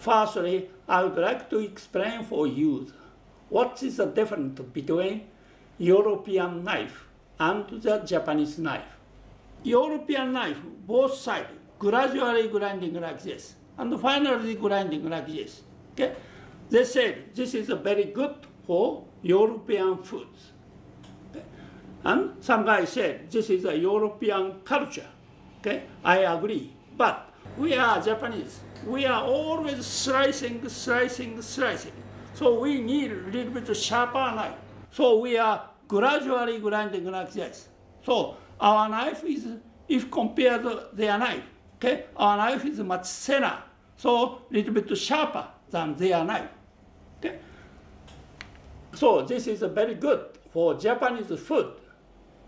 Firstly, I would like to explain for you what is the difference between European knife and the Japanese knife. European knife, both sides, gradually grinding like this, and finally grinding like this. Okay? They said this is very good for European foods. Okay? And some guy said this is a European culture. Okay? I agree. But we are Japanese. We are always slicing. So we need a little bit sharper knife. So we are gradually grinding like this. So our knife is, if compared to their knife, okay, our knife is much thinner, so a little bit sharper than their knife. Okay? So this is very good for Japanese food.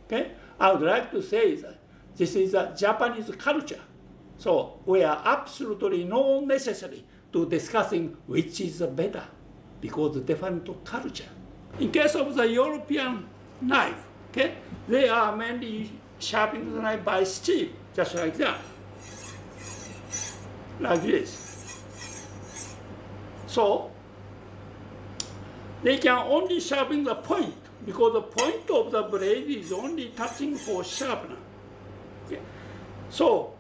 Okay? I would like to say that this is a Japanese culture. So we are absolutely no necessary to discussing which is better, because different culture. In case of the European knife, okay, they are mainly sharpening the knife by steel, just like that, like this. So they can only sharpen the point, because the point of the blade is only touching for sharpener. Okay? So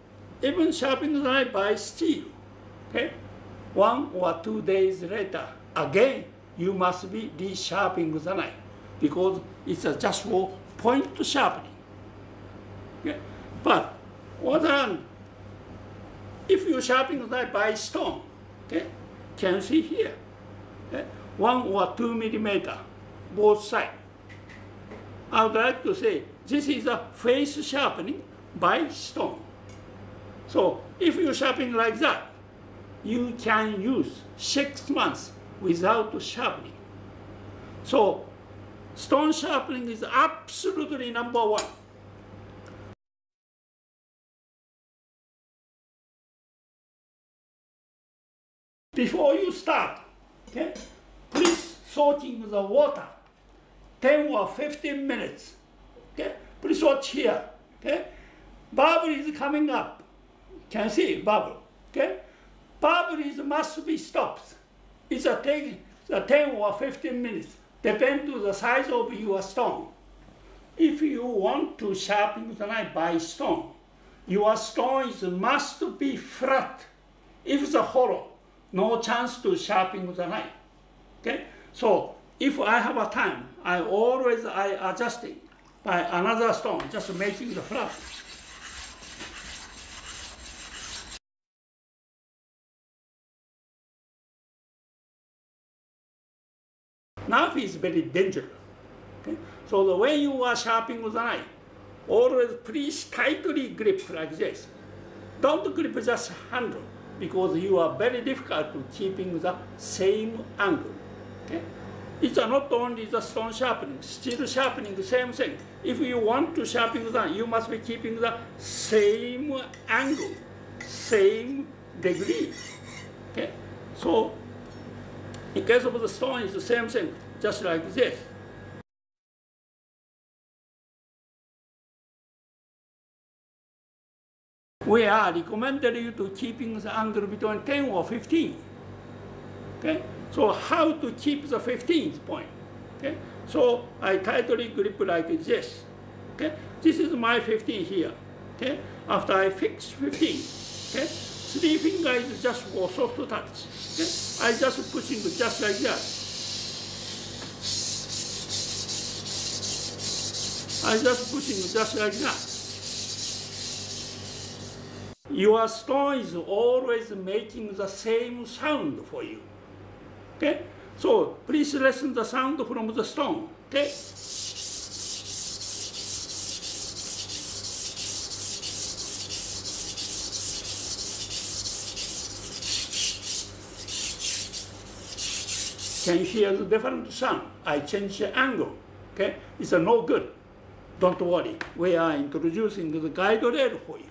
even sharpening the knife by steel, okay, 1 or 2 days later, again you must be resharpening the knife, because it's just for point sharpening. Okay? But on the other hand, if you sharpen the knife by stone, okay, can you see here, okay, 1 or 2 millimeter, both sides. I would like to say this is a face sharpening by stone. So if you sharpen like that, you can use 6 months without sharpening. So stone sharpening is absolutely number one. Before you start, okay, please soak in the water 10 or 15 minutes. Okay? Please watch here. Okay? Bubble is coming up. Can you see bubble? Okay? Bubble must be stopped. It's a take 10 or 15 minutes, depends on the size of your stone. If you want to sharpen the knife by stone, your stone must be flat. If it's hollow, no chance to sharpen the knife. Okay? So if I have a time, I adjust it by another stone, just making the flat. Knife is very dangerous. Okay? So the way you are sharpening the knife, always please tightly grip like this. Don't grip just handle, because you are very difficult to keeping the same angle. Okay? It's not only the stone sharpening, steel sharpening, the same thing. If you want to sharpen the knife, you must be keeping the same angle, same degree. Okay? So in case of the stone, it's the same thing, just like this. We are recommended you to keeping the angle between 10 or 15. Okay? So how to keep the 15th point? Okay? So I tightly grip like this. Okay? This is my 15 here. Okay? After I fix 15, okay? 3 fingers is just for soft touch. Okay? I just pushing just like that. I just pushing just like that. Your stone is always making the same sound for you. Okay? So please listen the sound from the stone. Okay? Can you hear the different sound? I change the angle. Okay? It's no good. Don't worry. We are introducing the guide rail for you.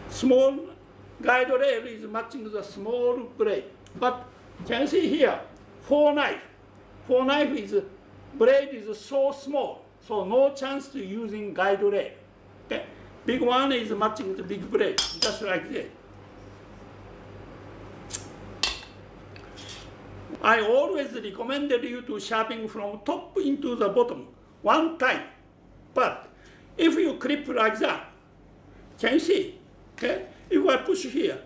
Small guide rail is matching the small blade. But can you see here, 4 knife. 4 knife is, blade is so small, so no chance to using guide rail. Okay? Big one is matching the big blade, just like that. I always recommended you to sharpen from top into the bottom one time. But if you clip like that, can you see? Okay? If I push here,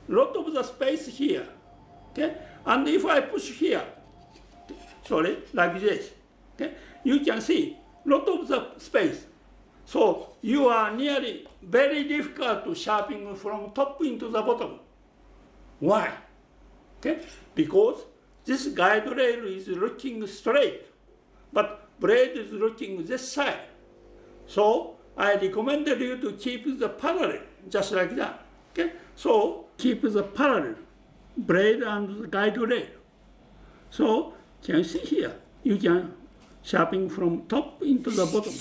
lot of the space here. Okay? And if I push here, sorry, like this, okay? You can see lot of the space. So you are nearly very difficult to sharpen from top into the bottom. Why? Okay? Because this guide rail is looking straight, but blade is looking this side. So I recommended you to keep the parallel, just like that. Okay? So keep the parallel, blade and the guide rail. So can you see here? You can sharpen from top into the bottom.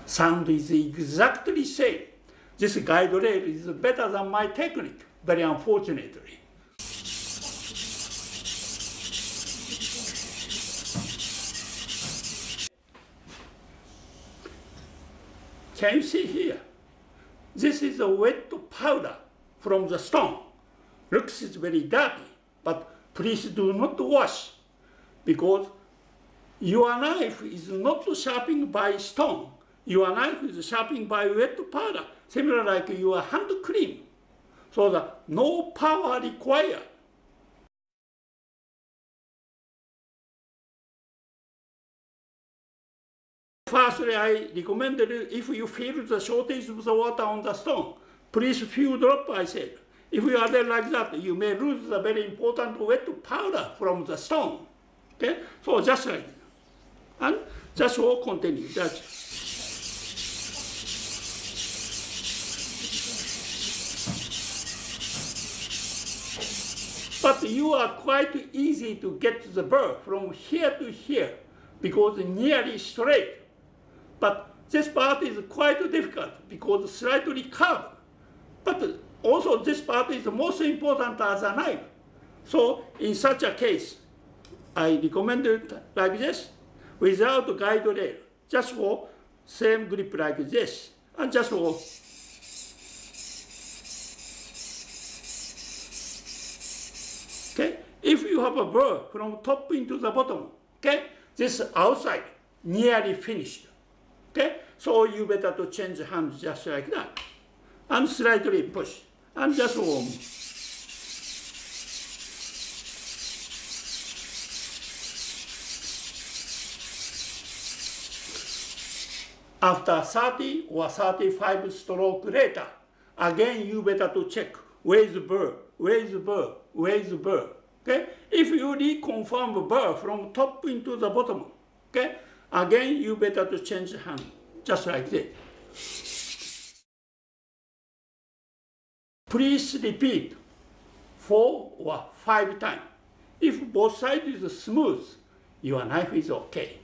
Sound is exactly same. This guide rail is better than my technique, very unfortunately. Can you see here? This is a wet powder from the stone. Looks very dirty, but please do not wash, because your knife is not sharpened by stone. Your knife is sharpened by wet powder, similar like your hand cream. So that no power required. Firstly, I recommended if you feel the shortage of the water on the stone, please few drop, I said. If you are there like that, you may lose the very important wet powder from the stone. Okay? So just like that. And just will continue. But you are quite easy to get the burr from here to here because nearly straight. But this part is quite difficult because slightly curved. But also this part is most important as a knife. So in such a case, I recommend it like this, without guide rail, just for same grip like this, and just for okay. If you have a burr from top into the bottom, okay, this outside nearly finished. Okay, so you better to change hands just like that, and slightly push, and just warm. After 30 or 35 stroke later, again you better to check where is the burr, where is the burr, where is the burr. Okay? If you reconfirm the burr from top into the bottom, okay, again you better to change hand, just like this. Please repeat 4 or 5 times. If both sides is smooth, your knife is okay.